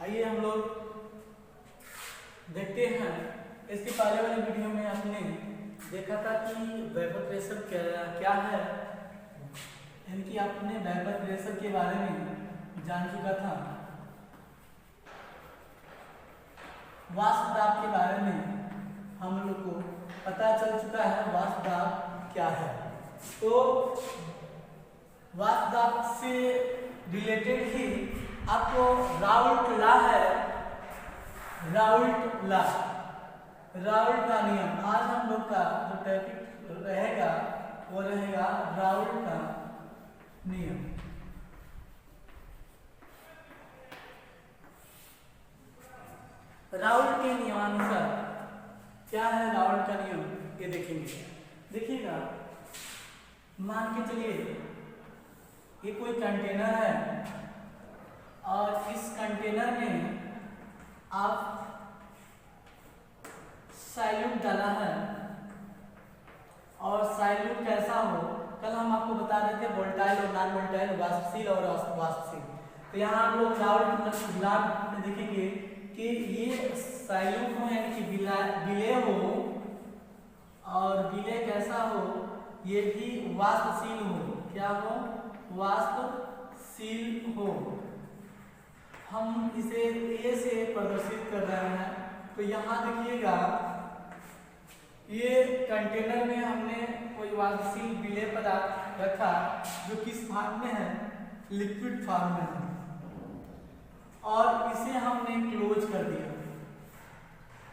आइए हम लोग देखते हैं। इसके पहले वाले वीडियो में आपने देखा था कि वेपर प्रेशर क्या है, यानी कि आपने वेपर प्रेशर के बारे में जान चुका था। वाष्प दाब के बारे में हम लोग को पता चल चुका है वाष्प दाब क्या है। तो वाष्प दाब से रिलेटेड ही आपको राउल्ट लॉ है, राउल्ट का नियम। आज हम लोग का जो टॉपिक रहेगा वो रहेगा राउल्ट का नियम। राउल्ट के नियमानुसार क्या है राउल्ट का नियम, ये देखेंगे। देखिएगा, मान के चलिए ये कोई कंटेनर है और इस कंटेनर में आप सॉल्यूट डाला है और सॉल्यूट कैसा हो, कल हम आपको बता रहे थे वोल्टाइल और नॉन वोल्टाइल, वाष्पशील और अवाष्पशील। तो यहाँ हम लोग राउल्ट ग्राफ में देखेंगे कि ये सॉल्यूट हो यानी कि विलेय हो, और विलेय कैसा हो, ये भी वाष्पशील हो। क्या हो? वाष्पशील हो। हम इसे ए से प्रदर्शित कर रहे हैं। तो यहाँ देखिएगा, ये कंटेनर में हमने कोई वाष्पशील विलेय पदार्थ रखा जो किस फॉर्म में है? लिक्विड फॉर्म में है, और इसे हमने क्लोज कर दिया।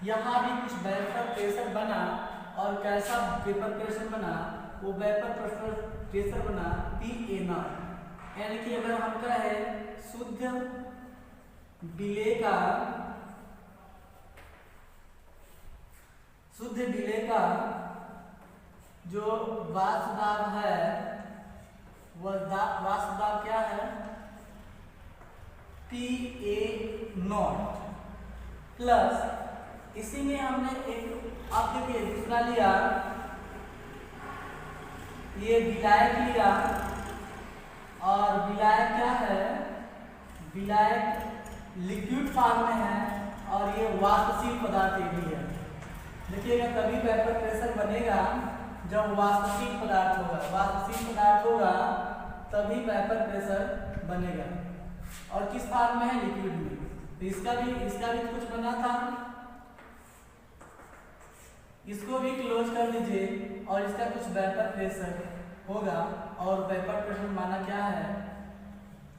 यहाँ भी कुछ वेपर प्रेशर बना, और कैसा वेपर प्रेशर बना? वो वेपर प्रेशर बना PA0, यानी कि अगर हम कहें शुद्ध विलेय का जो वाष्प दाब है, वह वाष्प दाब क्या है? PA0 प्लस इसी में हमने एक, आप देखिए दूसरा लिया, ये विलायक लिया, और विलायक क्या है? विलायक लिक्विड फॉर्म में है, और ये वाष्पशील पदार्थ भी है। देखिएगा, तभी वेपर प्रेशर बनेगा जब वाष्पशील पदार्थ होगा। वाष्पशील पदार्थ होगा तभी वेपर प्रेशर बनेगा। और किस फॉर्म में है? लिक्विड में। तो इसका भी कुछ बना था, इसको भी क्लोज कर दीजिए, और इसका कुछ वेपर प्रेशर होगा, और वेपर प्रेशर माना क्या है?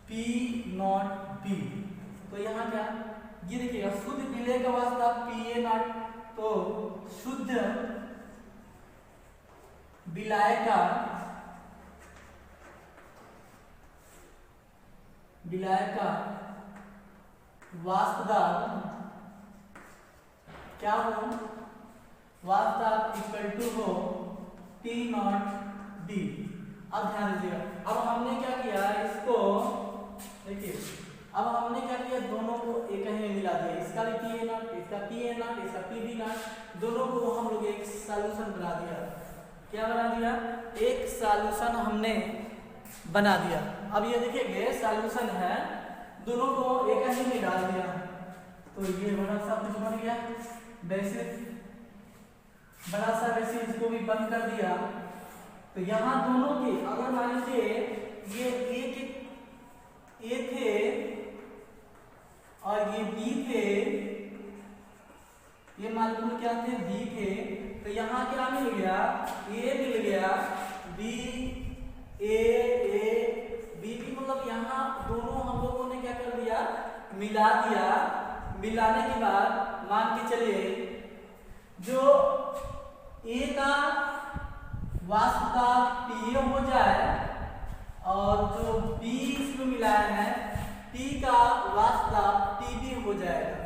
P0B। तो यहाँ क्या, ये देखिएगा, शुद्ध विलेय का वाष्प दाब PA0, तो शुद्ध विलायक का वाष्प दाब क्या हो? वाष्प दाब इक्वल टू हो P0B। अब ध्यान दीजिएगा, अब हमने क्या किया, इसको देखिए, अब हमने क्या किया, दोनों को एक ही में मिला दिया। इसका भी PA0, इसका PA0, इसका PB0, दोनों को हम लोग एक सॉल्यूशन बना दिया। क्या बना दिया? एक सॉल्यूशन हमने बना दिया। अब ये देखिए सॉल्यूशन है, दोनों को एक ही में डाल दिया, तो ये बड़ा सा कुछ बन गया। वैसे बड़ा सा वैसे इसको भी बंद कर दिया। तो यहाँ दोनों के, अगर मान लीजिए ये A थे और ये B थे, ये मालूम क्या थे? B थे। तो यहाँ क्या मिल गया? A मिल गया, B A B मतलब यहाँ दोनों हम लोगों ने क्या कर दिया? मिला दिया। मिलाने के बाद मान के चलिए, जो A का वाष्प दाब PA हो जाए, और जो B इसमें मिलाया है P का वाष्प दाब PB हो जाएगा।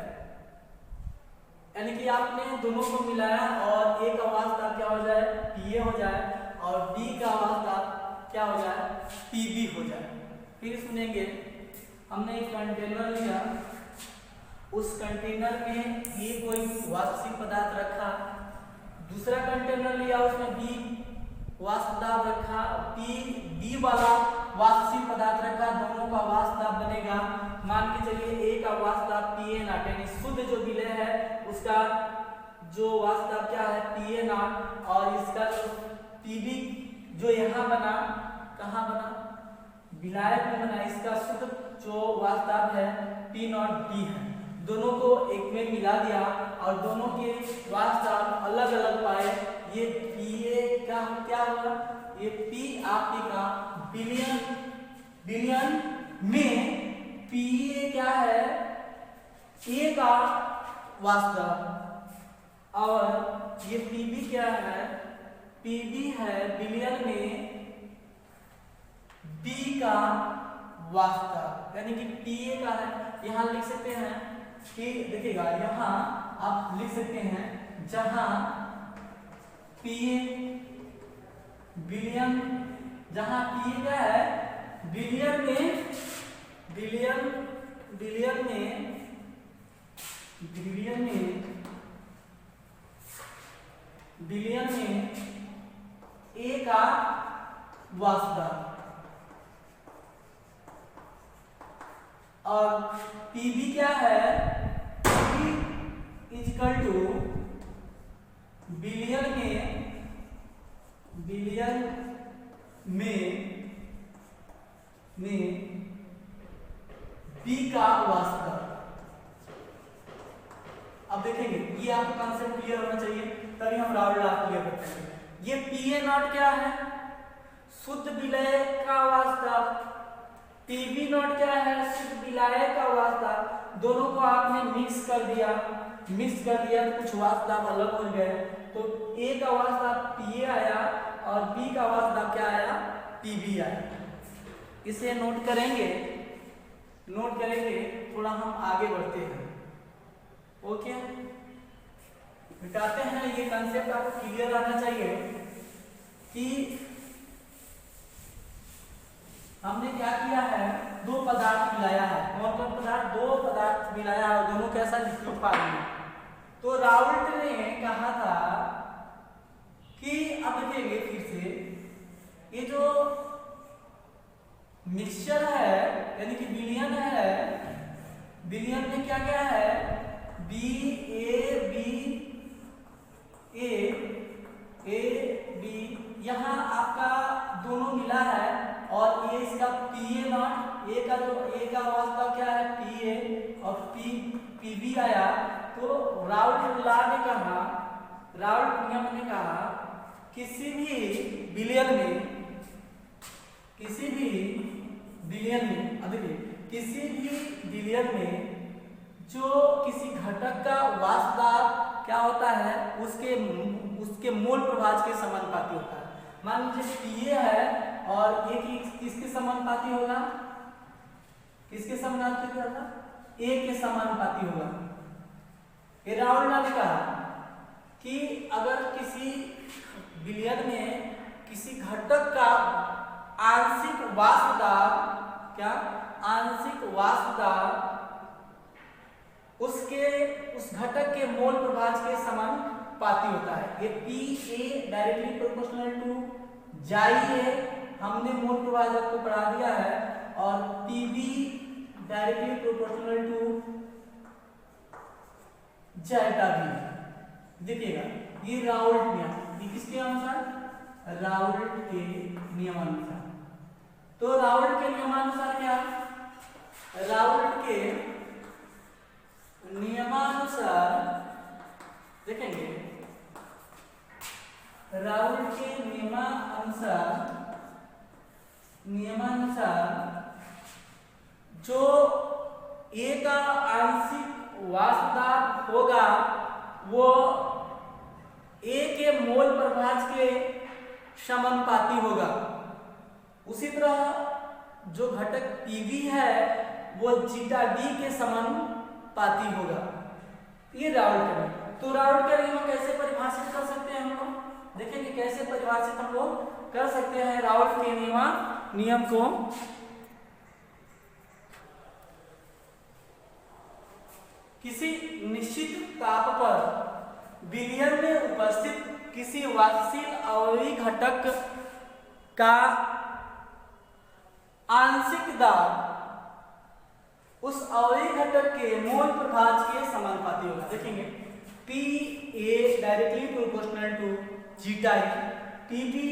यानी कि आपने दोनों को मिलाया, और A का वाष्प दाब क्या हो जाए? PA हो जाए, और B का वाष्प दाब क्या हो जाए? PB हो जाए। फिर सुनेंगे, हमने एक कंटेनर लिया, उस कंटेनर में ये कोई वाष्पशील पदार्थ रखा, दूसरा कंटेनर लिया, उसमें B वाष्प दाब रखा, पी बी वाला वाष्पशील पदार्थ रखा, दोनों का वाष्प दाब बनेगा। मान के चलिए ए का वाष्प दाब पी ए नॉट, यानी शुद्ध जो विलय है उसका जो वाष्प दाब क्या है पी ए नॉट, और इसका जो पी बी जो यहाँ बना, कहाँ बना, विलायक में बना, इसका शुद्ध जो वाष्प दाब है पी नॉट बी है। दोनों को एक में मिला दिया और दोनों के वाष्प दाब अलग अलग पाए। ये पीए का क्या होगा, ये पी आपके का बिलियन में पीए क्या है ए का वाष्प दाब, और ये पीबी क्या है, पीबी है बिलियन में बी का वाष्प दाब, यानी कि पीए का है। यहाँ लिख सकते हैं कि देखिएगा, यहाँ आप लिख सकते हैं जहां पीए बिलियन, जहां पीए क्या है बिलियन में ए का वाष्प दाब, और पीबी क्या है, पी इक्वल टू बिलियन में बी का वाष्प दाब। अब देखेंगे, ये आपको कॉन्सेप्ट क्लियर होना चाहिए, तभी हम राउंड ऑफ क्लियर करते हैं। ये पीए नॉट क्या है, शुद्ध विलय का वाष्प दाब, पीबी नॉट क्या है, शुद्ध विलायक का वाष्प दाब। दोनों को आपने मिक्स कर दिया तो कुछ वाष्प दाब अलग हो गए, तो ए का वाष्प दाब पीए आया और बी का वाष्प दाब क्या आया, पीबी आया। इसे नोट करेंगे, थोड़ा हम आगे बढ़ते हैं। ओके, मिटाते हैं। ये कंसेप्ट आपको क्लियर रहना चाहिए कि हमने क्या किया है, दो पदार्थ मिलाया है। कौन कौन पदार्थ, दो पदार्थ मिलाया है और दोनों कैसा लिक्विड पानी है। तो राउल्ट ने कहा था कि अब देखिए फिर से, ये जो मिक्सचर है यानी कि विलयन है, विलयन में क्या क्या है, बी ए बी, यहाँ आपका दोनों मिला है और ये इसका पी ए नॉट, ए का जो ए का वाष्प दाब क्या है पी ए और पीबी आया। तो राउल्ट लॉ ने कहा, राउल्ट नियम ने कहा, किसी भी विलयन में जो किसी घटक का वाष्प दाब क्या होता है, उसके मोल प्रभाज के समानुपाती होता है। मान लीजिए पीए है और ये किसके समानुपाती होगा, किसके समानुपाती होगा, ए के समानुपाती होगा। राउल्ट ने कहा कि अगर किसी विलयन में किसी घटक का आंशिक वाष्प दाब, क्या आंशिक वाष्प दाब उस घटक के मोल प्रभाज के समानुपाती होता है। ये P A directly proportional to zeta A, हमने मोल प्रभाज आपको पढ़ा दिया है, और P B directly proportional to zeta B. देखिएगा, ये राउल्ट नियम, ये किसके अनुसार, राउल्ट के नियमानुसार। तो राउल्ट के नियमानुसार क्या, राउल्ट के नियमानुसार देखेंगे, राउल्ट के नियमानुसार जो ए का आंशिक वाष्प दाब होगा वो ए के मोल प्रभाज के समानुपाती होगा। उसी तरह जो घटक पीबी है वो जीटा डी के समानुपाती होगा। ये राउल्ट का नियम। तो राउल्ट का नियम कैसे परिभाषित कर सकते हैं हम लोग, देखेंगे कैसे परिभाषित हम लोग कर सकते हैं राउल्ट के नियम को। किसी निश्चित ताप पर विलयन में उपस्थित किसी वाष्पशील अवयवी घटक का आंशिक दाब उस अवयवी घटक के मोल प्रभाज के समानुपाती होगा। देखेंगे P A directly proportional to zeta A, P B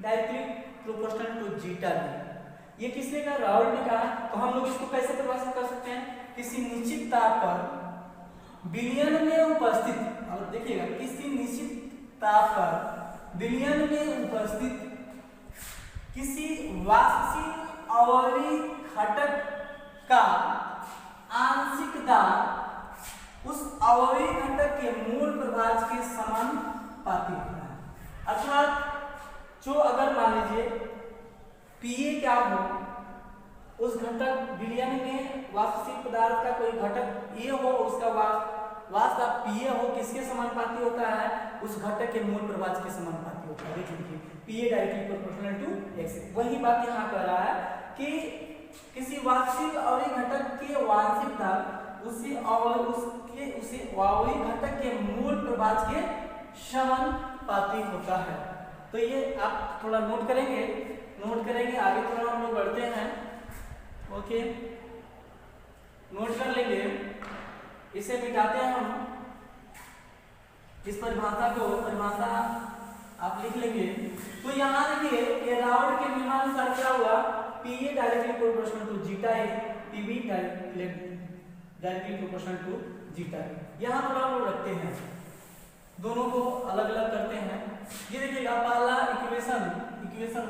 directly proportional to zeta B. ये किसने कहा? राउल ने कहा। तो हम लोग इसको कैसे परिभाषित कर सकते हैं? किसी निश्चित ताप पर विलयन में उपस्थित, और देखिएगा किसी निश्चित ताप पर विलयन में उपस्थित किसी वाष्पशील अवयवी घटक का आंशिक दाब उस अवयवी घटक के मूल प्रभाज के समानुपाती होता है। अर्थात जो अगर मान लीजिए पीए क्या हो, उस घटक विलयन में वाष्पशील पदार्थ का कोई घटक ए हो, उसका वाष्प पीए हो, किसके समानुपाती होता है? उस घटक के मूल प्रभाज के समानुपाती होता है। देखिए पीए डायरेक्टली प्रोपोर्शनल टू एक्स। वही बात यहाँ कर रहा है कि किसी वाष्पशील अवयवी घटक के वांशिक दाब उसी अवयवी घटक के मूल प्रभाज के समानुपाती होता है। तो ये आप थोड़ा नोट करेंगे, आगे थोड़ा हम लोग बढ़ते हैं। ओके, नोट कर लेंगे, इसे मिटाते हैं हम। इस परिभाषा आप लिख लेंगे। तो यहाँ देखिए राउल के नियमानुसार क्या हुआ? PA directly proportional to zeta A, PB directly proportional to zeta A. यहाँ पर हम लोग रखते हैं, दोनों को अलग अलग करते हैं। ये देखिएगा पहला इक्वेशन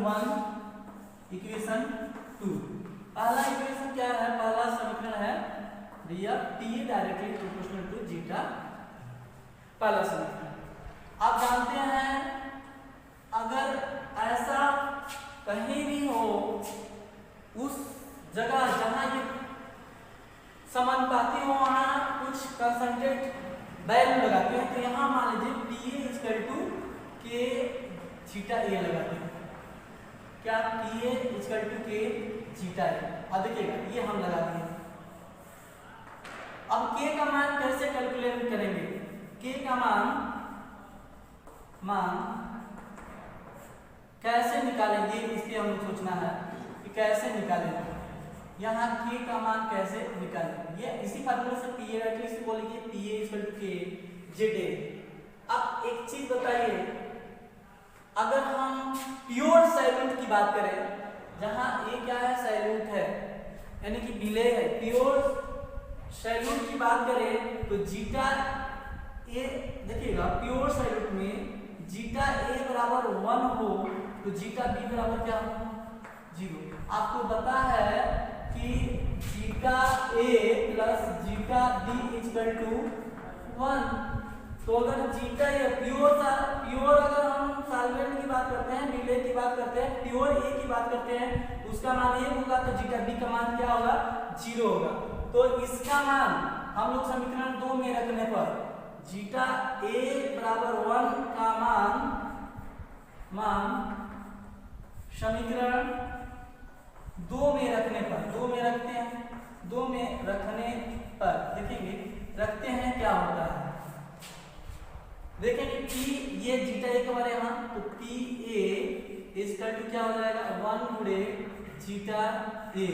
1, इक्वेशन 2। पहला इक्वेशन क्या है? पहला समीकरण है भैया पीए डायरेक्टली प्रोपोर्शनल टू जीटा, पहला समीकरण। आप जानते हैं अगर ऐसा कहीं भी हो उस जगह जहां ये समानुपाती हो, वहां कुछ कंसंट्रेट वैल्यू लगाते हैं। तो यहां मान लीजिए पीए इक्वल टू के जीटा ए लगाते हैं। क्या? पीए इक्वल टू के जीटा ए। अब देखिएगा ये हम लगा दिए। अब के का मान कैसे कैलकुलेट करेंगे? के का मान कैसे निकालेंगे, इसलिए हमें सोचना है कि कैसे निकालेंगे। यहाँ के का मान कैसे निकालेंगे? ये इसी फार्मूले से पीए डायरेक्टली से बोलेंगे पीए इक्वल टू के जेड ए। अब एक चीज बताइए, अगर हम प्योर सैल्यूट की बात करें, जहां ए क्या है? सैल्यूट है, यानी कि विलेय है। प्योर सैल्यूट की बात करें तो जीटा ए, देखिएगा प्योर सैल्यूट में जीटा ए बराबर 1 हो तो जीटा बी बराबर क्या हो? 0। आपको पता है कि zeta A plus zeta B equal to 1। तो अगर जीटा ए प्योर अगर हम सॉल्वेंट की बात करते हैं, विलेय की बात करते हैं, प्योर ए की बात करते हैं, उसका मान 1 होगा, तो जीटा बी का मान क्या होगा? 0 होगा। तो इसका मान हम लोग समीकरण 2 में रखने पर जीटा ए बराबर 1 का मान समीकरण 2 में रखने पर, 2 में रखते हैं, 2 में रखने पर देखेंगे रखते हैं क्या होता है। देखेंगे पी ये जीटा ए के बारे यहाँ, तो पी ए इसका टू क्या हो जाएगा? 1 गुणे जीटा ए,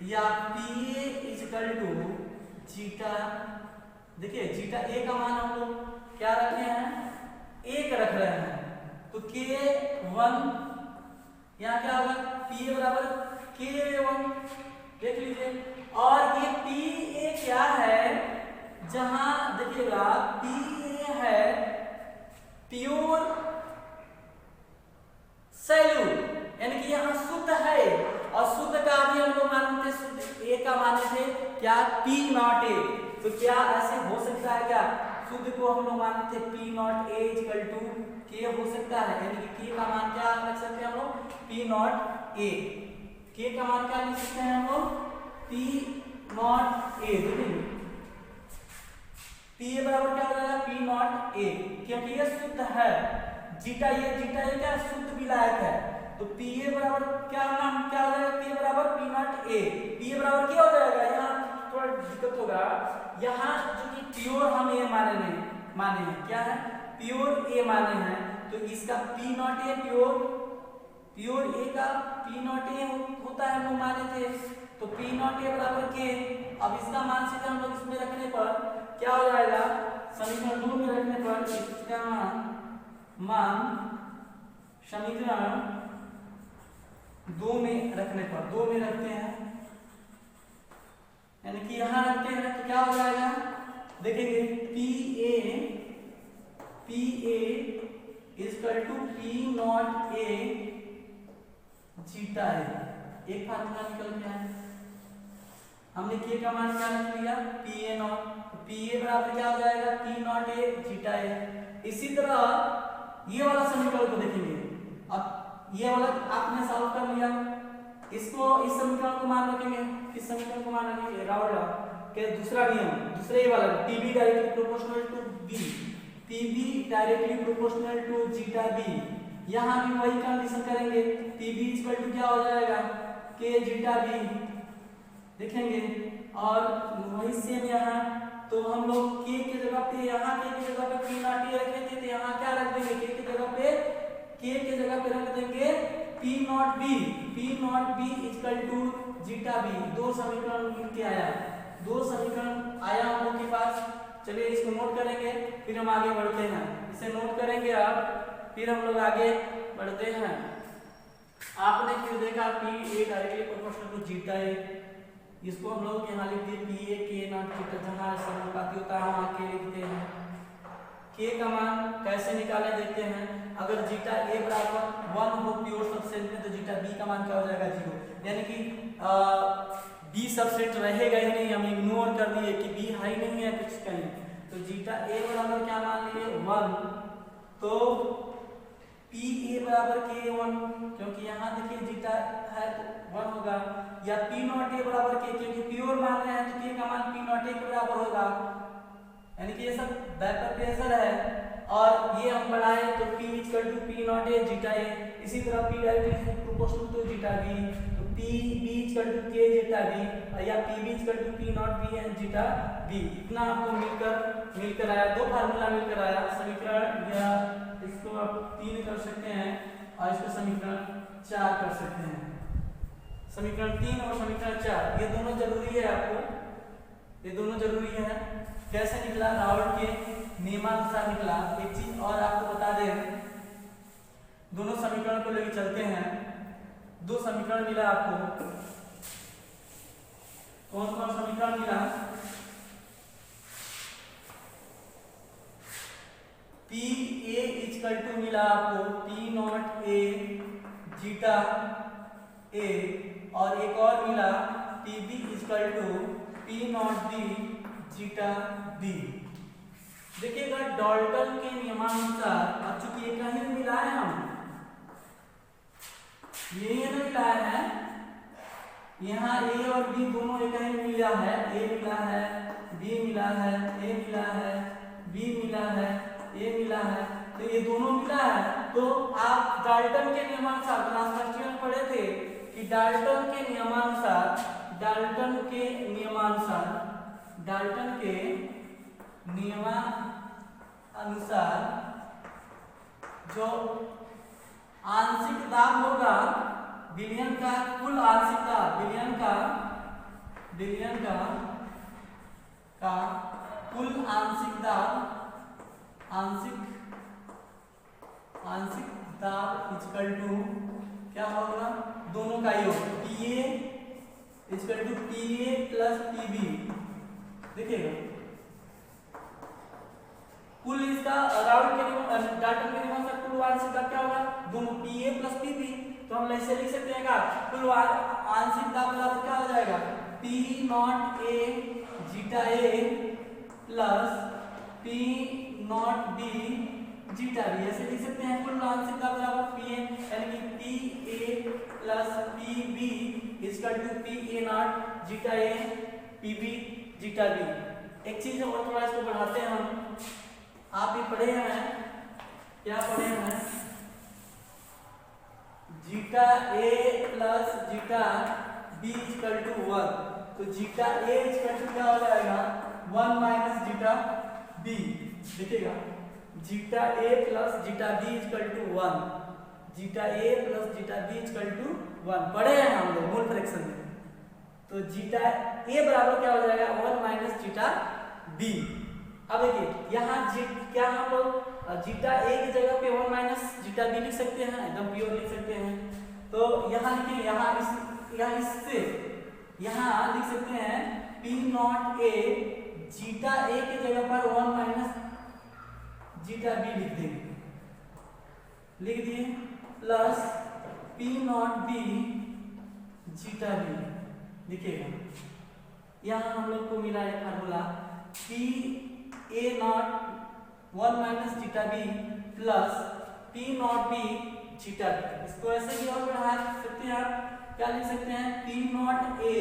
या P A equal to zeta. देखिए जीटा ए का मान हम लोग क्या रखे हैं? 1 रख रहे हैं, तो के 1 यहाँ क्या होगा? पी ए बराबर के 1 देख लीजिए। और ये पी ए क्या है? जहां देखिएगा पी ए है प्योर सैल्यूट, यानी कि यहाँ शुद्ध है, और शुद्ध का भी हम लोग मानते थे, शुद्ध ए का माने थे क्या? P not a. तो क्या ऐसे हो सकता है क्या? शुद्ध को हम लोग मानते थे P not A equal to K हो सकता है, यानी कि के का मान क्या रख सकते हैं हम लोग? P not a. के का मान क्या लिख सकते हैं हम लोग? P not a. देखिए पी ए बराबर क्या हो जाएगा? पी नॉट ए, क्योंकि ये शुद्ध है। जीटा ए क्या शुद्ध विलायक है, तो पी ए बराबर क्या हो जाएगा? पी बराबर पी नॉट ए। पी बराबर क्या हो जाएगा? यहाँ थोड़ा दिक्कत होगा, यहाँ जो कि प्योर हम ये माने हैं, क्या है? प्योर ए माने हैं, तो इसका पी नॉट ए प्योर ए का पी नॉट ए होता है, हम लोग माने थे। तो पी नॉट ए बराबर के, अब इसका मान सीधे हम लोग इसमें रखने पर क्या हो जाएगा, समीकरण 2 में रखने पर इसका मान समीकरण 2 में रखने पर 2 में रखते हैं, यानी कि यहां रखते हैं तो क्या हो जाएगा, देखेंगे P A equal to P not A zeta A, एक फार्मूला निकल गया है। हमने के का मान क्या रख लिया, P A not, P A बराबर क्या हो जाएगा, P not A zeta A. इसी तरह ये वाला समीकरण को देखेंगे, अब ये वाला आपने सॉल्व कर लिया, इसको इस समीकरण को मान रखेंगे, इस समीकरण को मान रखेंगे राउंड के दूसरा नियम, दूसरे वाला PB directly proportional to B, PB directly proportional to zeta B. यहां भी वही कंडीशन करेंगे, पीबी इक्वल टू क्या हो जाएगा, के जीटा बी देखेंगे, और वही सेम यहां, तो हम लोग के की जगह पे, यहां के की जगह पे पी नॉट ए रखे थे, तो यहां क्या रख देंगे, के की जगह पे, के की जगह पे रख देंगे P not B equal to zeta B. दो समीकरण मिलके आया, दो समीकरण आया हम लोग के पास। चलिए इसको नोट करेंगे, फिर हम आगे बढ़ते हैं। इसे नोट करेंगे आप, फिर हम लोग आगे बढ़ते हैं। आपने फिर देखा P A directly proportional to zeta A, इसको हम लोग यहाँ लिख दिए पी ए के नॉट जीटा, जहाँ समानुपाती होता है वहाँ के लिखते हैं। के का मान कैसे निकाले देखते हैं, अगर जीटा ए बराबर 1 हो प्योर सबसेट में, तो जीटा बी का मान क्या हो जाएगा 0, यानी कि बी सबसेट रहेगा ही नहीं, हम इग्नोर कर दिए कि बी हाई नहीं है कुछ कहीं, तो जीटा ए बराबर क्या मान लिए 1, तो पी ए बराबर के 1, क्योंकि यहाँ देखिए जीटा है तो 1 होगा, या पी नॉट ए बराबर के, क्योंकि प्योर मान रहे हैं तो के का मान पी नॉट ए के बराबर होगा, यानी कि ये सब वेक्टर प्रेशर है। और ये हम बढ़ाए तो P equal to P not A zeta A, इसी तरह P directly proportional to zeta B, तो P B equal to K zeta B, या P B equal to P not B and zeta B. इतना आपको मिलकर आया, दो formula मिलकर आया समीकरण, या इसको आप 3 कर सकते हैं और इसको समीकरण 4 कर सकते हैं। समीकरण 3 और समीकरण 4 ये दोनों जरूरी है आपको, ये दोनों जरूरी है। कैसे निकला, रावल के नियमानुसार निकला। एक चीज और आपको बता दें, दोनों समीकरण को लेकर चलते हैं। दो समीकरण मिला आपको, कौन कौन समीकरण मिला, पी ए इक्वल टू मिला आपको P not A zeta A, और एक और मिला P B equal to P not B zeta B. देखिएगा डाल्टन के नियमानुसार, अब चूंकि ये कहीं मिला है, हम ये नहीं मिलाया है, यहाँ ए और बी दोनों एक ही मिला है, ए मिला है, बी मिला है, ए मिला है, बी मिला है, ए मिला है, तो ये दोनों मिला है। तो आप डाल्टन के नियमानुसार, ट्रांसफर में पढ़े थे कि डाल्टन के नियमानुसार जो आंशिक दाब होगा विलयन का, कुल आंशिक दाब विलयन का कुल आंशिक दाब इक्वल टू क्या होगा, दोनों का योग P A equal to P A plus P B. देखिएगा कुल इसका राउंड के नियम, डाल्टन के नियम से कुल आंशिक दाब क्या होगा, दोनों P A plus P B. तो हम ऐसे लिख सकते हैं, कुल आंशिक दाब बराबर क्या हो जाएगा, P not A zeta A plus P not B zeta B, ऐसे लिख सकते हैं। कुल आंशिक दाब बराबर पी ए, यानी कि P A plus P B equal to P A naught zeta A P B zeta B. एक चीज और थोड़ा इसको बढ़ाते हैं हम, आप भी पढ़े हैं, क्या पढ़े हैं, zeta A plus zeta B equal to 1, तो जीटा ए इक्वल टू क्या हो जाएगा 1 माइनस जीटा बी। देखिएगा zeta A plus zeta B equal to 1, zeta A plus zeta B equal to 1 पढ़े हैं हम लोग मोल फ्रैक्शन में। तो जीटा ए बराबर क्या हो जाएगा 1 माइनस जीटा बी। अब देखिए यहाँ क्या हम लोग जीटा ए की जगह पे 1 माइनस जीटा बी लिख सकते हैं, एकदम प्योर लिख सकते हैं। तो यहाँ लिखिए, यहाँ इससे यहाँ लिख सकते हैं पी नॉट ए, जीटा ए की जगह पर 1 माइनस जीटा बी लिख देंगे, लिख दिए, plus P not B zeta B. देखिएगा यहाँ हम लोग को मिला है formula P A naught 1 minus zeta B plus P not B zeta B. इसको ऐसे भी और बढ़ा सकते हैं, आप क्या लिख सकते हैं P not A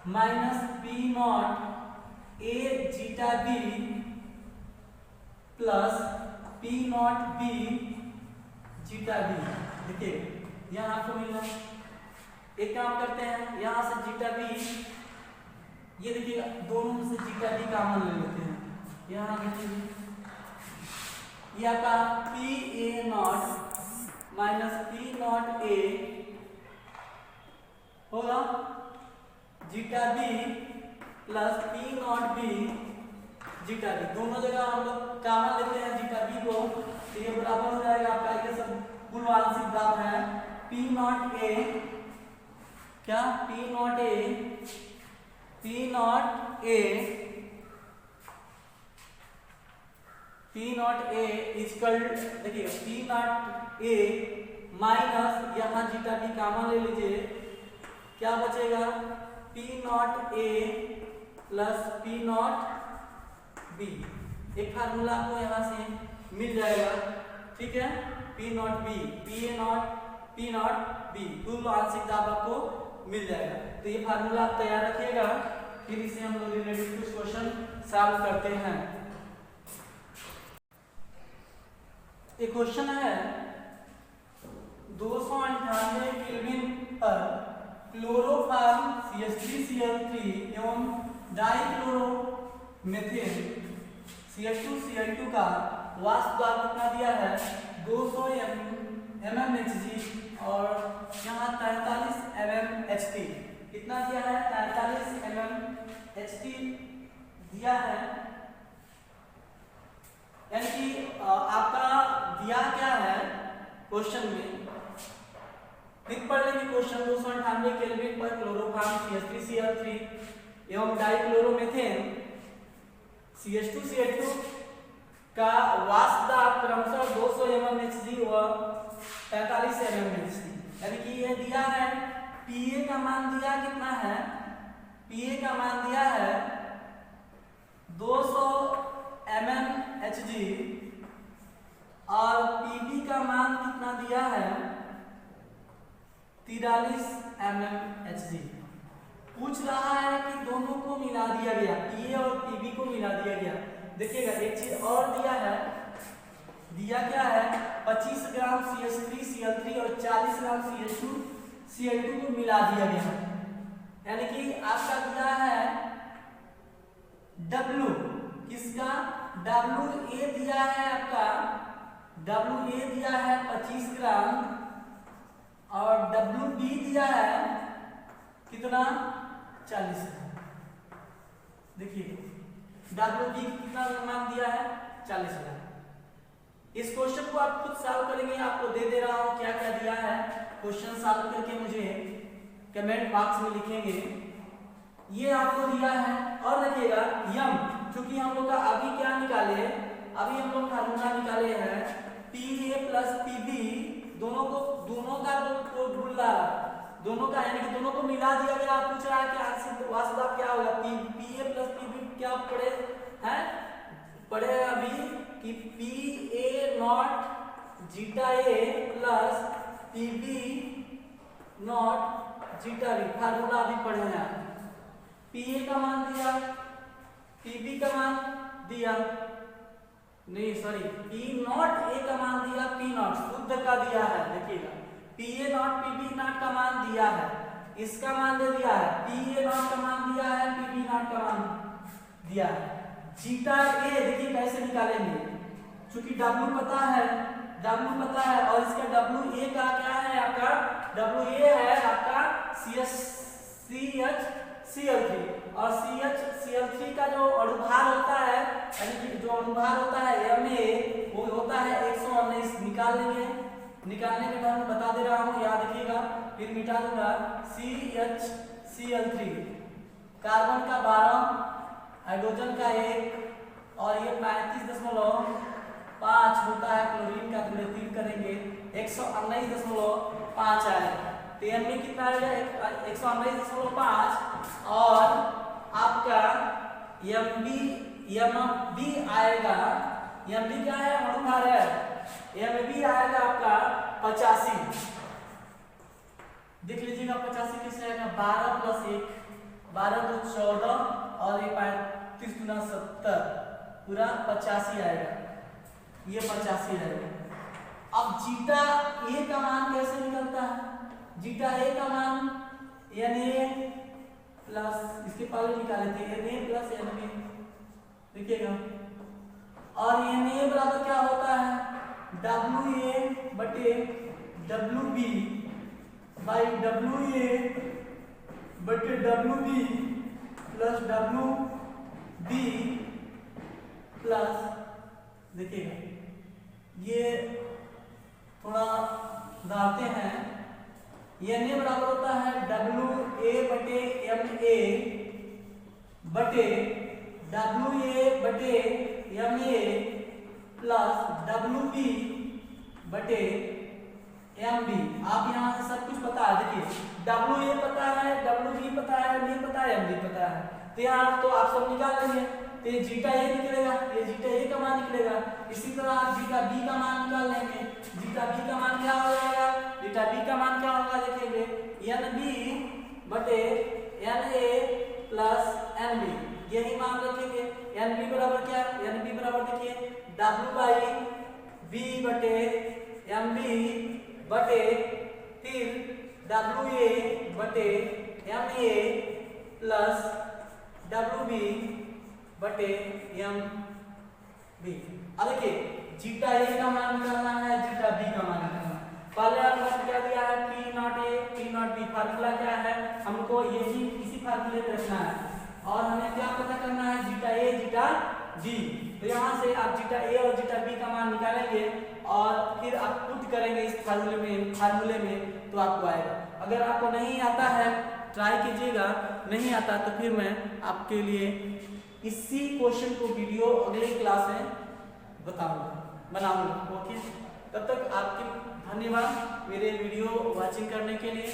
minus P not A zeta B plus P not B zeta B. देखिए यहाँ आपको मिल रहा है। एक काम करते हैं, यहाँ से जीटा बी, ये देखिए दोनों में से जीटा बी कॉमन ले लेते हैं। यहाँ देखिए ये आपका P A not minus P not A होगा zeta B plus P not B zeta B. दोनों जगह हम लोग कॉमन लेते हैं जीटा बी को, तो ये बराबर हो जाएगा आपका, ये सब कुल आंशिक दाब है पी नॉट ए, क्या P not a, P not a, P not A equal, देखिए पी नॉट ए माइनस यहाँ जीटा बी कॉमन ले लीजिए, क्या बचेगा P not a plus P not be. एक फार्मूला आपको यहाँ से मिल जाएगा, ठीक है, P not be, P A not P not be, कुल आंशिक दाब आपको मिल जाएगा। तो ये फार्मूला आप तैयार रखिएगा, फिर इसे हम लोग रिलेटेड कुछ क्वेश्चन सॉल्व करते हैं। एक क्वेश्चन है 298 केल्विन पर क्लोरोफॉर्म CH3Cl3 एवं डाइक्लोरोमेथेन CH2Cl2 का वाष्प दाब कितना दिया है 200 mmHg और यहाँ 43 mmHg, कितना दिया है 43 mmHg दिया है, यानी कि आपका दिया क्या है क्वेश्चन में, फिर पढ़ लेंगे क्वेश्चन 298 केल्विन पर क्लोरोफॉर्म CH3Cl3 एवं डाइक्लोरोमेथेन CH2Cl2 का वाष्प दाब क्रमशः 200 mmHg व 45 mmHg, यानी कि ये दिया है Pa का मान दिया कितना है, Pa का मान दिया है 200 mmHg और Pb का मान कितना दिया है 43 mmHg। पूछ रहा है कि दोनों को मिला दिया गया, Pa और Pb को मिला दिया गया। देखिएगा एक चीज और दिया है, दिया क्या है 25 ग्राम CH3Cl3 और 40 ग्राम CH2Cl2 को मिला दिया गया, यानी कि आपका दिया है W, किसका WA दिया है आपका, WA दिया है 25 ग्राम और WB दिया है कितना 40 ग्राम। देखिए WB कितना मान दिया है 40 ग्राम। इस क्वेश्चन को आप खुद सॉल्व करेंगे, आपको दे दे रहा हूं क्या क्या दिया है, क्वेश्चन सॉल्व करके मुझे कमेंट बॉक्स में लिखेंगे। ये आपको दिया है और देखिएगा यम, क्योंकि हम लोग का अभी क्या निकाले, अभी हम लोग फार्मूला निकाले हैं Pa प्लस Pb, दोनों का दोनों का यानी कि दोनों को मिला दिया गया। आप पूछ रहा है कि आंशिक वाष्प दाब क्या होगा, Pa प्लस Pb क्या पढ़े हैं, पढ़े अभी कि Pa naught zeta A plus Pb naught zeta B, formula अभी पढ़े हैं आप। Pa का मान दिया, Pb का मान दिया, नहीं सॉरी P नॉट A का मान दिया, P नॉट शुद्ध का दिया है। देखिएगा Pa नॉट Pb नॉट का मान दिया है, इसका मान दे दिया है, Pa नॉट का मान दिया है, Pb नॉट का मान दिया है। जीटा A देखिए कैसे निकालेंगे, चूंकि W पता है, W पता है और इसका WA का क्या है आपका, WA है आपका CHCl3 और CHCl3 का जो अणुभार होता है, यानी कि जो अणुभार होता है Ma वो होता है 119। निकाल लेंगे, निकालने के बाद बता दे रहा हूँ, याद रखिएगा, फिर मिटा दूंगा। CHCl3 कार्बन का 12, हाइड्रोजन का 1 और ये 35.5 होता है क्लोरीन का, 3 करेंगे 119.5 आएगा। तो में कितना आएगा 119.5 और आपका MB आएगा, MB क्या है अणुभार है, MB आएगा आपका 85। देख लीजिएगा 85 कैसे आएगा, 12 + 1 12 × 2 = 14 और ये 35 × 70 पूरा 85 आएगा, ये 85 आएगा। अब जीटा ए का मान कैसे निकलता है, जीटा ए का मान Na प्लस, इसके पहले निकाले थे Na प्लस Na, देखिएगा, और Na बराबर क्या होता है WA बटे WB बाई WA बटे WB प्लस WB प्लस, देखिएगा ये थोड़ा सुधारते हैं, Na बराबर होता है WA बटे MA बटे WA बटे MA प्लस WB बटे MB। आप यहाँ से सब कुछ पता है, देखिए WA पता है, WB पता है, MA पता है, MB पता है, तो यहाँ तो आप सब निकाल लेंगे, तो ये जीटा ए निकलेगा, ये जीटा ए का मान निकलेगा। इसी तरह आप जीटा बी का मान निकाल लेंगे, जीटा बी का मान क्या हो जाएगा, जीटा बी का मान क्या होगा देखेंगे, NB बटे Na प्लस NB, यही मान रखेंगे। NB बराबर क्या, NB बराबर देखिए W/B बटे MB बटे फिर WA बटे MA प्लस WB बटे MB। अब देखिए जीटा ए का मान निकालना है, जीटा बी का मान निकालना है। पहले आपने क्या दिया है P0A P0B, फार्मूला क्या है, हमको यही इसी फार्मूले में रखना है और हमें क्या पता करना है जीटा ए जीटा बी। तो यहाँ से आप जीटा ए और जीटा बी का मान निकालेंगे और फिर आप पुट करेंगे इस फार्मूले में तो आपको आएगा। अगर आपको नहीं आता है ट्राई कीजिएगा, नहीं आता तो फिर मैं आपके लिए इसी क्वेश्चन को वीडियो अगले क्लास में बनाऊंगा। ओके, तब तक आपके धन्यवाद मेरे वीडियो वॉचिंग करने के लिए।